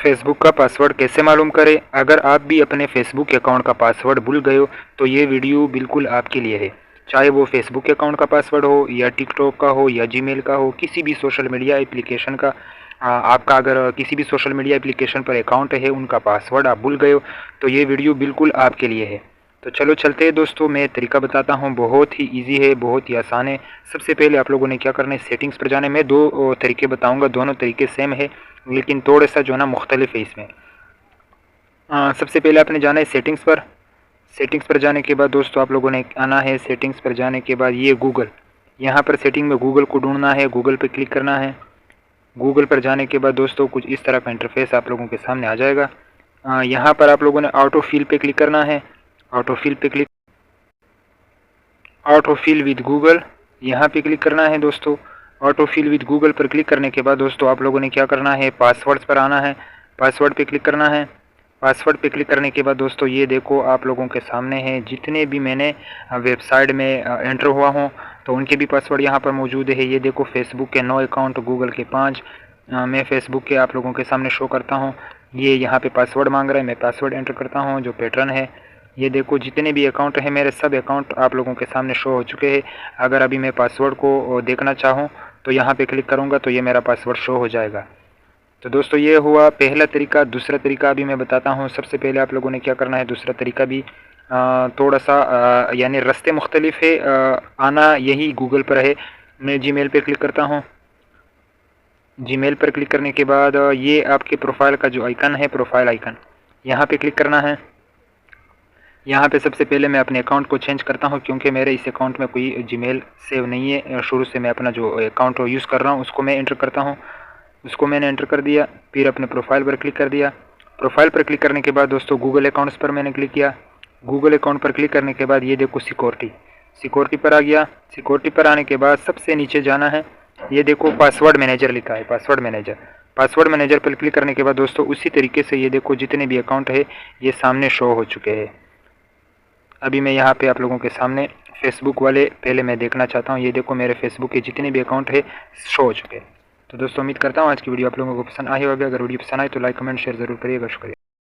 Facebook का password कैसे मालूम करें। अगर आप भी अपने फेसबुक अकाउंट का पासवर्ड भूल गए हो तो ये वीडियो बिल्कुल आपके लिए है। चाहे वो फेसबुक अकाउंट का पासवर्ड हो या टिकटॉक का हो या जीमेल का हो, किसी भी सोशल मीडिया एप्लीकेशन का। आपका अगर किसी भी सोशल मीडिया एप्लीकेशन पर अकाउंट है, उनका पासवर्ड आप भूल गए हो तो ये वीडियो बिल्कुल आपके लिए है। तो चलो चलते हैं दोस्तों, मैं तरीका बताता हूँ। बहुत ही ईजी है, बहुत ही आसान है। सबसे पहले आप लोगों ने क्या करना है, सेटिंग्स पर जाना है। मैं दो तरीके बताऊँगा, दोनों तरीके सेम है लेकिन थोड़ा सा जो है ना मुख्तलिफ है इसमें। सबसे पहले आपने जाना है सेटिंग्स पर। सेटिंग्स पर जाने के बाद दोस्तों आप लोगों ने आना है। सेटिंग्स पर जाने के बाद ये गूगल, यहाँ पर सेटिंग में गूगल को ढूंढना है, गूगल पर क्लिक करना है। गूगल पर जाने के बाद दोस्तों कुछ इस तरह का इंटरफेस आप लोगों के सामने आ जाएगा। यहाँ पर आप लोगों ने ऑटो फिल पे क्लिक करना है। ऑटो फिल पे click auto fill with Google, यहाँ पे क्लिक करना है दोस्तों। ऑटो फिल विद गूगल पर क्लिक करने के बाद दोस्तों आप लोगों ने क्या करना है, पासवर्ड्स पर आना है। पासवर्ड पे क्लिक करना है। पासवर्ड पे क्लिक करने के बाद दोस्तों ये देखो आप लोगों के सामने है जितने भी मैंने वेबसाइट में एंटर हुआ हूँ तो उनके भी पासवर्ड यहाँ पर मौजूद है। ये देखो फेसबुक के 9 अकाउंट, गूगल के 5। मैं फेसबुक के आप लोगों के सामने शो करता हूँ। ये यहाँ पे पासवर्ड मांग रहा है, मैं पासवर्ड एंटर करता हूँ जो पैटर्न है। ये देखो जितने भी अकाउंट हैं मेरे, सब अकाउंट आप लोगों के सामने शो हो चुके हैं। अगर अभी मैं पासवर्ड को देखना चाहूँ तो यहाँ पे क्लिक करूँगा तो ये मेरा पासवर्ड शो हो जाएगा। तो दोस्तों ये हुआ पहला तरीका। दूसरा तरीका अभी मैं बताता हूँ। सबसे पहले आप लोगों ने क्या करना है, दूसरा तरीका भी थोड़ा सा यानी रास्ते मुख्तलिफ है, आना यही गूगल पर है। मैं जीमेल पे क्लिक करता हूँ। जीमेल पर क्लिक करने के बाद ये आपके प्रोफाइल का जो आइकन है, प्रोफाइल आइकन, यहाँ पे क्लिक करना है। यहाँ पे सबसे पहले मैं अपने अकाउंट को चेंज करता हूँ क्योंकि मेरे इस अकाउंट में कोई जीमेल सेव नहीं है। शुरू से मैं अपना जो अकाउंट यूज़ कर रहा हूँ उसको मैं एंटर करता हूँ। उसको मैंने एंटर कर दिया, फिर अपने प्रोफाइल पर क्लिक कर दिया। प्रोफाइल पर क्लिक करने के बाद दोस्तों गूगल अकाउंट्स पर मैंने क्लिक किया। गूगल अकाउंट पर क्लिक करने के बाद ये देखो सिक्योरिटी पर आ गया। सिक्योरिटी पर आने के बाद सबसे नीचे जाना है। ये देखो पासवर्ड मैनेजर लिखा है, पासवर्ड मैनेजर पर क्लिक करने के बाद दोस्तों उसी तरीके से ये देखो जितने भी अकाउंट है ये सामने शो हो चुके हैं। अभी मैं यहाँ पे आप लोगों के सामने फेसबुक वाले पहले मैं देखना चाहता हूँ। ये देखो मेरे फेसबुक के जितने भी अकाउंट है शो हो चुके हैं। तो दोस्तों उम्मीद करता हूँ आज की वीडियो आप लोगों को पसंद आई होगी। अगर वीडियो पसंद आए तो लाइक कमेंट शेयर ज़रूर करिएगा। शुक्रिया।